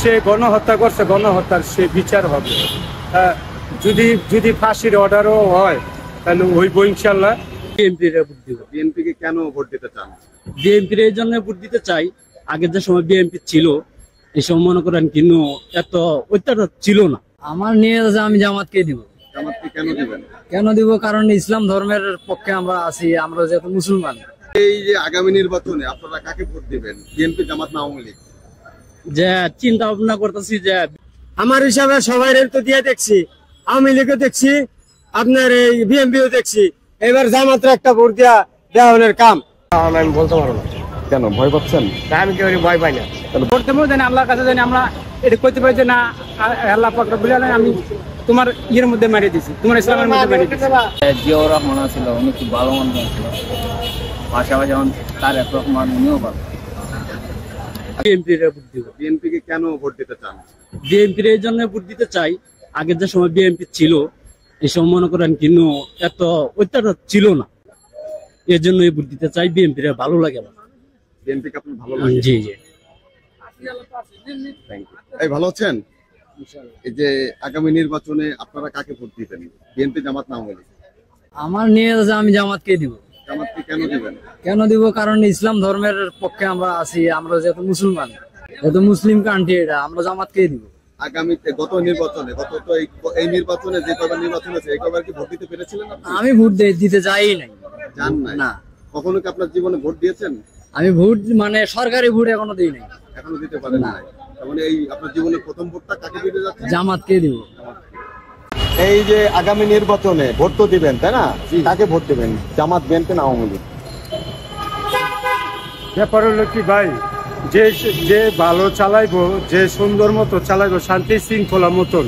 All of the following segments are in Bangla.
সে গণহত্যা করছে, গণহত্যার সে বিচার হবে। যদি যদি ফাঁসির অর্ডারও হয় তাহলে হইব ইনশাল্লাহ। বিএনপির ভোট দিব। বিএনপিকে কেন ভোট দিতে চান? বিএনপির এই জন্য ভোট দিতে চাই, আগের যে সময় বিএনপি ছিল এই সময় মনে করেন কিন্তু এত অত্যাচার ছিল না। আমার নিয়ে আছে আমি জামাতকে দিব। জামাতকে কেন দিবেন? কেন দিব? কারণ ইসলাম ধর্মের পক্ষে আমরা আছি, আমরা যেহেতু মুসলমান। এই যে আগামী নির্বাচনে আপনারা কাকে ভোট দিবেন? বিএনপি, জামাত না আওয়ামী লীগ? যে চিন্তা ভাবনা করতেছি যে আমার হিসাবে সবাই তো দিয়ে দেখছি, আওয়ামী লীগও দেখছি, আপনার এই বিএনপিও দেখছি, এবার জামাতের একটা ভোট দেওয়ার কাম। আমি বলতে পারবো না। কেন ভয় পাচ্ছেন? আমি কেউ ভয় পাই না। ভোট দেবো জানি আল্লাহর কাছে, জানি আমরা এটা করতে পারি যে না আল্লাহ পাক রব্বুল আলামিন আমি তোমার ইয়ের মধ্যে মারিয়ে দিছি, তোমার ইসলামের মধ্যে মারিয়ে দিছি। জিয়াউর রহমান ছিল, উনি খুব ভালো মানুষ ছিল, পাশাপাশি যেমন তারেক রহমান উনিও ভালো। বিএনপির ভোট দিব। বিএনপিকে কেন ভোট দিতে চান? বিএনপির এই জন্য ভোট দিতে চাই, আগের যে সময় বিএনপি ছিল এই সময় মনে করেন কিন্তু এত অত্যাচার ছিল না, এর জন্য ভোট দিতে চাই। বিএনপির ভালো লাগে আমার। বিএনপিকে আপনার ভালো লাগে? জি জি। এই ভালো আছেন? এই যে আগামী নির্বাচনে আপনারা কাকে ভোট দিবেন? বিএনপি, জামাত না আওয়ামী লীগ? আমার নিয়ে আছে আমি জামাতকে দিব। জামাতকে কেন দিবেন? কেন দিব? কারণ ইসলাম ধর্মের পক্ষে আমরা আছি, আমরা যেহেতু মুসলমান, যেহেতু মুসলিম কান্ট্রি, এটা আমরা জামাতকে দিব। আগামীতে গত নির্বাচনে, গত তো এই নির্বাচনে যে কয়বার নির্বাচন হয়েছে এই কয়বার কি ভোট দিতে পেরেছিলেন আপনি? আমি ভোট দিতে যাই নাই। জান নাই? না। কখনো কি আপনার জীবনে ভোট দিয়েছেন? আমি ভোট মানে সরকারি ভোট এখনো দিই নাই। এখনো দিতে পারেন নাই? তার মানে এই আপনার জীবনের প্রথম ভোটটা কাকে দিতে যাচ্ছেন? জামাতকে দিব। এই যে আগামী নির্বাচনে ভোট তো দিবেন, তাই না? কাকে ভোট দিবেন? জামাত, বিএনপি না আওয়ামী লীগ? ব্যাপার হলো কি ভাই, যে যে ভালো চালাইবো, যে সুন্দর মতো চালাইবো, শান্তি শৃঙ্খলা মতন,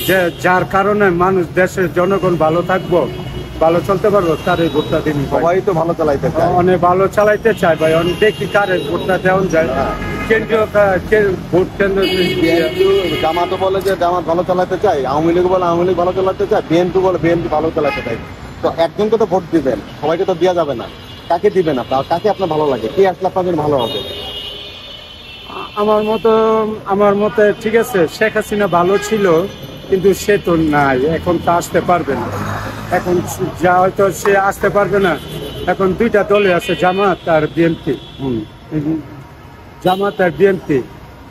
যে যার কারণে মানুষ, দেশের জনগণ ভালো থাকবো, ভালো চলতে পারবো, তার এই ভোটটা দিন। সবাই তো ভালো চালাইতে চায়। অনেক ভালো চালাইতে চায় ভাই, অনেক দেখি কারের ভোটটা দেওয়া যায়। কেন্দ্রীয় ভোট কেন্দ্র জামাতও বলে যে জামাত ভালো চালাতে চায়, আওয়ামী লীগ বলে আওয়ামী লীগ ভালো চালাতে চায়, বিএনপি বলে বিএনপি ভালো চালাতে চায়। তো একজনকে তো ভোট দিবেন, সবাইকে তো দেওয়া যাবে না। কাকে দিবেন আপনার? কাকে আপনার ভালো লাগে? কি আসলে আপনার জন্য ভালো হবে? আমার মতে ঠিক আছে, শেখ হাসিনা ভালো ছিল, কিন্তু সে তো নাই, এখন তো আসতে পারবে না। এখন যা হয়তো সে আসতে পারবে না। এখন দুইটা দলে আছে, জামাত আর বিএনপি। জামাত আর বিএনপি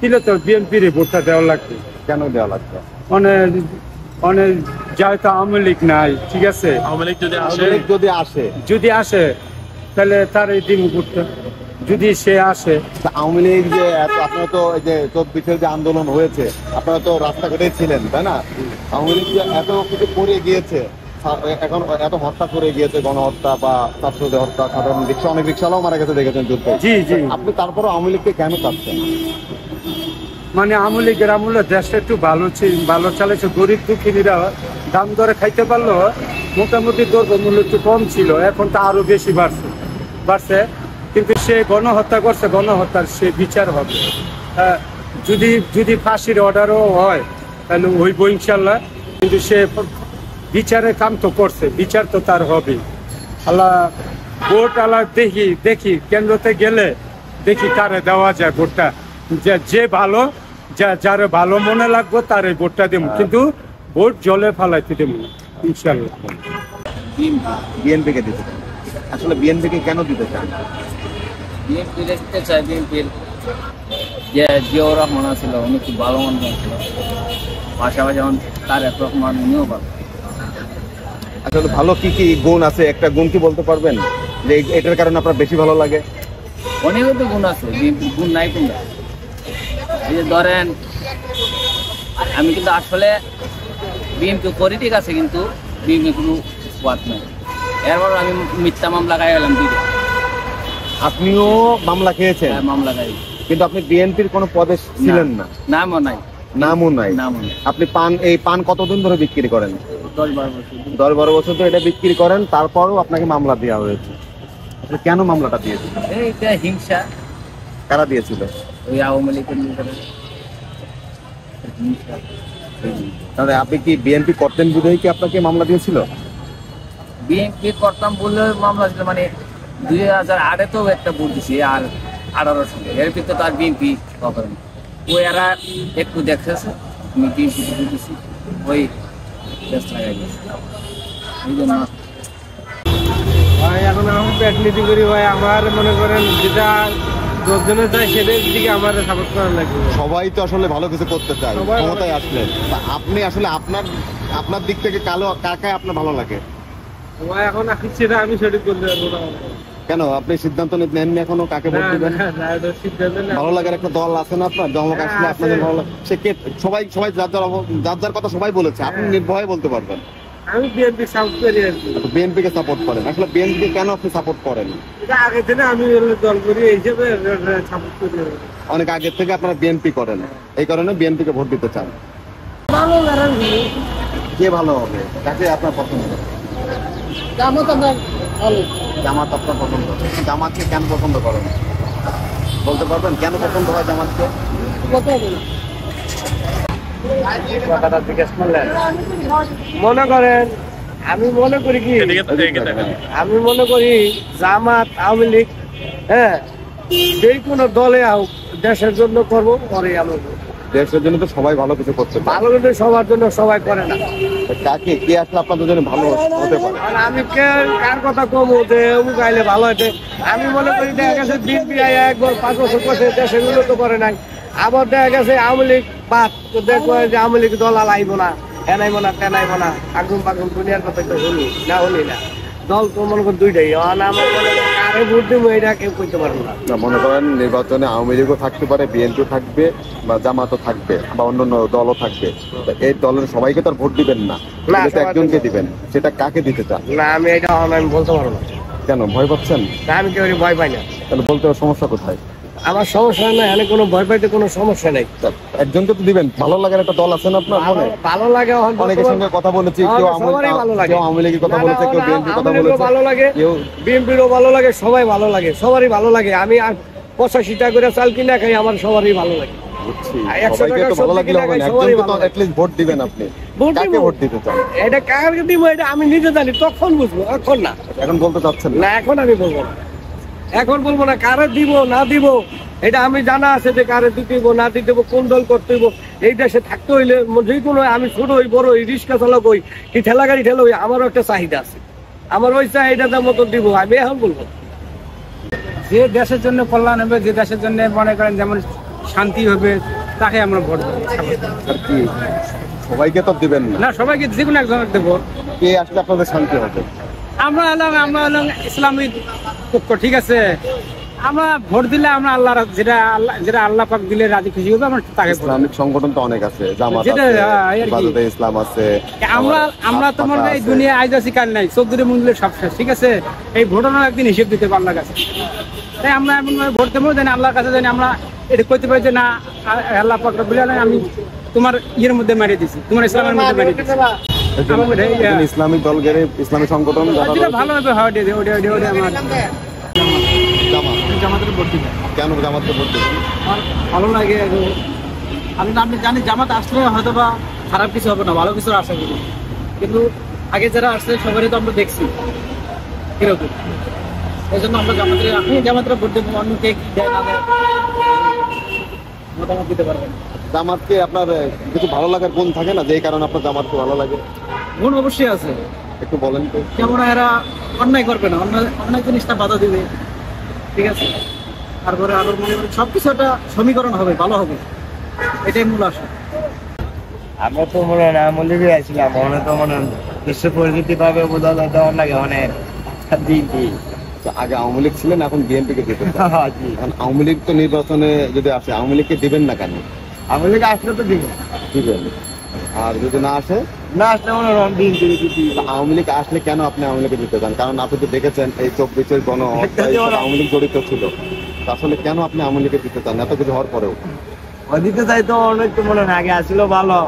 দিলে তো বিএনপির ভোটটা দেওয়া লাগবে। কেন দেওয়া লাগবে? অনেক যেহেতু আওয়ামী লীগ নাই, ঠিক আছে, আওয়ামী লীগ যদি আসে তাহলে তার এই দিন ভোটটা যদি সে আসে। আওয়ামী লীগ যে আপনারা তো এই যে 24-এর যে আন্দোলন হয়েছে, আপনারা তো রাস্তাঘাটে ছিলেন, তাই না? আওয়ামী লীগ যে এত কিছু করে গিয়েছে, এখন এত হত্যা করে গিয়েছে, গণহত্যা বা ছাত্রদের হত্যা, সাধারণ রিক্সা, অনেক রিক্সাওয়ালাও মারা গেছে দেখেছেন যুদ্ধে। জি জি। আপনি তারপরে আওয়ামী লীগকে কেন চাচ্ছেন? মানে আওয়ামী লীগের আমলে দেশটা একটু ভালো চালাইছে, গরিব দুঃখীরা দাম দরে খাইতে পারলো, মোটামুটি দ্রব্যমূল্য একটু কম ছিল, এখন তো আরো বেশি বাড়ছে। কিন্তু সে গণহত্যা করছে, গণহত্যার সে বিচার হবে। যদি যদি ফাঁসির অর্ডারও হয় তাহলে হইব ইনশাল্লাহ। কিন্তু সে বিচারের কাম তো করছে, বিচার তো তার হবে। আল্লাহ ভোট আল্লাহ দেখি কেন্দ্রতে গেলে দেখি কারে দেওয়া যায় ভোটটা, যে ভালো, যার ভালো মনে লাগবে তার এই ভোটটা দেব, কিন্তু ভোট জলে ফালাইতে দেব ইনশাল্লাহ। বিএনপিকে দিতে চান? আসলে বিএনপিকে কেন দিতে চান? বিএনপি দেখতে চাই, বিএনপির যে জিয়াউর রহমান ছিল, উনি খুব ভালো মানুষ ছিল, পাশাপাশি যেমন তারেক রহমান উনিও ভালো। আসলে ভালো কি কি গুণ আছে, একটা গুণ কি বলতে পারবেন যে এটার কারণে আপনার বেশি ভালো লাগে? অনেক তো গুণ আছে, বিএনপির গুণ নাই কোনটা? এই যে ধরেন, আমি কিন্তু আসলে বিএনপি করি ঠিক আছে, কিন্তু বিএনপি কোনো পথ নাই। এরপর আমি মিথ্যা মামলা গায়ে গেলাম দুইটা। আপনিও মামলা খেয়েছেন? মামলা গাই, কিন্তু আপনি বিএনপির কোনো পদে ছিলেন না? নামও নাই। আপনি পান কতদিন ধরে বিক্রি করেন? 10-12 বছর। 10-12 বছর ধরে এটা বিক্রি করেন, তারপরও আপনাকে মামলা দেওয়া হয়েছে। কেন মামলাটা দিয়েছিল? এইটা হিংসা। কারা দিয়েছিল? ওই আওয়ামী লীগের লোকেরা। তাহলে আপনি কি বিএনপি করতেন বুঝেই কি আপনাকে মামলা দিয়েছিল? বিএনপি করতাম বললে মামলা ছিল, মানে 2008-এ তো একটা ভোট দিছি, আর 18 সালে এর ভিতরে তো আর বিএনপি করেন। ওই এরা একটু দেখতেছে আমি বিএনপি দিতেছি ওই দেশ লাগাই দিয়েছে এই জন্য ভাই এখন আমি রাজনীতি করি ভাই, আমার মনে করেন যেটা 10 জনের চাই সেটার দিকে আমার সাপোর্ট করা লাগবে। সবাই তো আসলে ভালো কিছু করতে চায় সবাই ভালো ক্ষমতায় আসলে। তা আপনি আসলে আপনার দিক থেকে কাকে আপনার ভালো লাগে? ভাই এখন সেটা আমি সঠিক বলতে পারবো না। কেন আপনি সিদ্ধান্ত নেননি এখনো কাকে ভোট দিবেন? এটা সিদ্ধান্ত না। ভালো লাগার একটা দল আছে না আপনার, দল আসলে আপনাদের ভালো লাগে সে কে? সবাই যার যার কথা সবাই বলেছে, আপনি নির্ভয়ে বলতে পারবেন। আমি বিএনপি সাপোর্ট করি আর কি। বিএনপি কে সাপোর্ট করেন, আসলে বিএনপি কেন আপনি সাপোর্ট করেন? এটা আগে থেকে আমি দল করি এই হিসেবে সাপোর্ট করি। অনেক আগে থেকে আপনারা বিএনপি করেন, এই কারণে বিএনপি কে ভোট দিতে চান। ভালো কারণ কে ভালো হবে, কাকে আপনার পছন্দ? জামাত আমার ভালো। জামাত আপনার পছন্দ। জামাতকে কেন পছন্দ করেন বলতে পারবেন? কেন পছন্দ হয় জামাতকে? কথাটা জিজ্ঞেস করলেন। মনে করেন আমি মনে করি কি, আমি মনে করি জামাত আওয়ামী লীগ হ্যাঁ যে কোনো দলে হোক দেশের জন্য করবো পরে আমি দেশের জন্য তো সবাই ভালো কিছু করতে পারে, ভালো কিন্তু সবার জন্য সবাই করে না। কাকে কে আসলে আপনাদের জন্য ভালো হতে পারে? আর আমি কার কথা কমো যে অমুক আইলে ভালো হইতে, আমি মনে করি দেখা গেছে বিএনপি একবার 5 বছর করছে দেশের উন্নত করে নাই, আবার দেখা গেছে আওয়ামী লীগ বাদ তো দেখবো যে আওয়ামী লীগ দল আইব না, এনাইব না তেনাইব না, আগুন পাগুন দুনিয়ার কথা তো হলি না দল তো মনে করেন দুইটাই। আমার মনে করেন কারে ভোট দেবো এটা কেউ করতে পারবো না। মনে করেন নির্বাচনে আওয়ামী লীগও থাকতে পারে, বিএনপিও থাকবে বা জামাতও থাকবে বা অন্যান্য দলও থাকবে, এই দলের সবাইকে তো আর ভোট দিবেন না, একজনকে দিবেন, সেটা কাকে দিতে চান? না আমি এটা আমি বলতে পারবো না। কেন ভয় পাচ্ছেন? না আমি কেউ ভয় পাই না। তাহলে বলতে সমস্যা কোথায়? আমার সমস্যা নাই, এখানে কোনো ভয় পাইতে কোনো সমস্যা নাই। একজনকে তো দিবেন, ভালো লাগার একটা দল আছে না আপনার মনে? ভালো লাগে, অনেকের সঙ্গে কথা বলেছি, কেউ আওয়ামী লীগের কথা বলেছে, কেউ বিএনপির কথা বলেছে, ভালো লাগে, কেউ বিএনপিরও ভালো লাগে, সবাই ভালো লাগে, সবারই ভালো লাগে। আমি 85 করে চাল কিনা খাই, আমার সবারই ভালো লাগে। সবাইকে তো ভালো লাগলে হবে না, একজনকে তো অ্যাটলিস্ট ভোট দিবেন আপনি। কাকে ভোট দিতে চান? এটা কাকে দিব এটা আমি নিজে জানি, তখন বুঝবো, এখন না। এখন বলতে চাচ্ছেন না? এখন আমি বলবো না, এখন বলবো না। কারে দিব না দিব এটা আমি জানা আছে যে কারে দিতে হইব না দিতে হইব, কোন দল করতে হইব। এই দেশে থাকতে হইলে যে কোনো, আমি ছোট হই বড় হই, রিক্সা চালক হই কি ঠেলা গাড়ি ঠেলা হই, আমারও একটা চাহিদা আছে, আমার ওই চাহিদাটার মতো দিব। আমি এখন বলবো যে দেশের জন্য কল্যাণ হবে, যে দেশের জন্য মনে করেন যেমন শান্তি হবে, তাকে আমরা ভোট দেবো। আর কি সবাইকে তো দিবেন না? না, সবাইকে যে কোনো একজনের দেবো। কে আসলে আপনাদের শান্তি হবে? আমরা হলাম ইসলামিক পক্ষ, ঠিক আছে। আমরা ভোট দিলে আমরা আল্লাহর যেটা আল্লাহ পাক দিলে রাজি খুশি হবে, আমরা তাকে। ইসলামিক সংগঠন তো অনেক আছে, জামাত আছে, হেফাজতে ইসলাম আছে। আমরা তো মনে হয় দুনিয়া আইজ আছি কাল নাই, 14 মূল্যে সব শেষ, ঠিক আছে। এই ভোটারও একদিন হিসেব দিতে পারলাম কাছে, তাই আমরা এমন ভোট দেবো যেন আল্লাহর কাছে জানি আমরা এটা করতে পারি যে না আল্লাহ পাক বলে আমি তোমার ইয়ের মধ্যে মেরে দিছি, তোমার ইসলামের মধ্যে মেরে দিছি। ইসলামিক দল গেলে ইসলামিক সংগঠন ভালো হবে, আমার জামাতের ভোট দিবে। কেন জামাতকে ভোট দিবেন? ভালো লাগে। আমি জানি জামাত আসলে হয়তো বা খারাপ কিছু হবে না, ভালো কিছু আশা করি, কিন্তু আগে যারা আসছে সবারই তো আমরা দেখছি কিরকম, এই জন্য আমরা জামাতের ভোট দেবো। অন্য কে কি দেয় না দেয় মতামত দিতে পারবেন। জামাতকে আপনার কিছু ভালো লাগার গুণ থাকে না, যে কারণে আপনার জামাতকে ভালো লাগে? গুণ অবশ্যই আছে, একটু বলেন তো। যেমন এরা অন্যায় করবে না, অন্যায় জিনিসটা বাধা দিবে, ঠিক আছে। তারপরে আরো মনে করি সবকিছু একটা সমীকরণ হবে, ভালো হবে, এটাই মূল আশা। আমরা তো মনে হয় আমল লিগে আছিলাম, মনে তো মনে বিশ্ব পরিচিতি পাবে বোঝা দেওয়ার লাগে অনেক দিন। আগে আওয়ামী লীগ ছিলেন, এখন বিএনপি কে দিতে চান। এখন আওয়ামী লীগ তো নির্বাচনে যদি আসে, আওয়ামী লীগকে দিবেন না কেন? আওয়ামী লীগ আসলে তো দিবেন, আর যদি না আসে? না আসলে মনে হয় দিন। আওয়ামী লীগ আসলে কেন আপনি আওয়ামী লীগে দিতে চান? কারণ আপনি তো দেখেছেন এই 24-এর গণহত্যায় আওয়ামী লীগ জড়িত ছিল, আসলে কেন আপনি আওয়ামী লীগে দিতে চান এত কিছু হওয়ার পরেও? দিতে চাই তো অনেক, তো মনে হয় আগে আসছিল ভালো,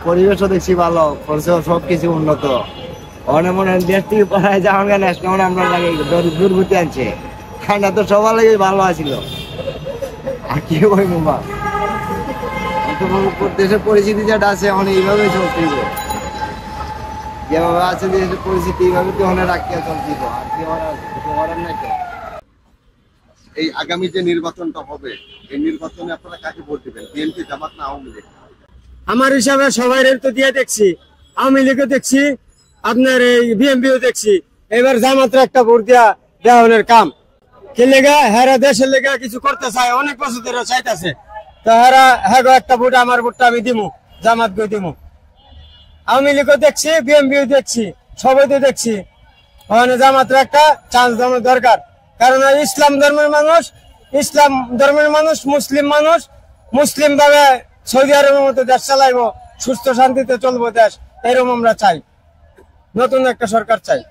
পরিবেশও দেখছি ভালো, খরচও সবকিছু উন্নত। অনেক মনে হয় দেশ থেকে পড়ায় যাওয়ার কেন কেমন আমরা লাগে দুর্গতি আনছে, ঠান্ডা তো সবার লাগে ভালো আছিল। আর কি ওই মোবা দেশের পরিস্থিতি যেটা আছে অনেক এইভাবে চলতে যেভাবে আছে দেশের পরিস্থিতি এইভাবে তো অনেক রাখিয়া চলতে আর কি করার নাই। এই আগামী যে নির্বাচনটা হবে, এই নির্বাচনে আপনারা কাকে ভোট দিবেন? বিএনপি, জামাত না আওয়ামী লীগ? আমার হিসাবে সবাই তো দিয়ে দেখছি, আওয়ামী লীগও দেখছি, আপনার এই বিএনপিও দেখছি। এবার জামাতের একটা ভোট দেওয়ার কাম কি লেগা হেরা দেশের লেগা কিছু করতে চায়, অনেক বছর ধরে চাইতেছে। তো হেরা হ্যাঁ একটা ভোট, আমার ভোটটা আমি দিমু, জামাত গো দিমু। আওয়ামী লীগও দেখছি, বিএনপিও দেখছি, সবাই তো দেখছি। ওখানে জামাতের একটা চান্স দেওয়ার দরকার, কারণ ইসলাম ধর্মের মানুষ, মুসলিম ভাবে সৌদি আরবের মতো দেশ চালাইবো, সুস্থ শান্তিতে চলবো দেশ, এরকম আমরা চাই। নতুন একটা সরকার চাই।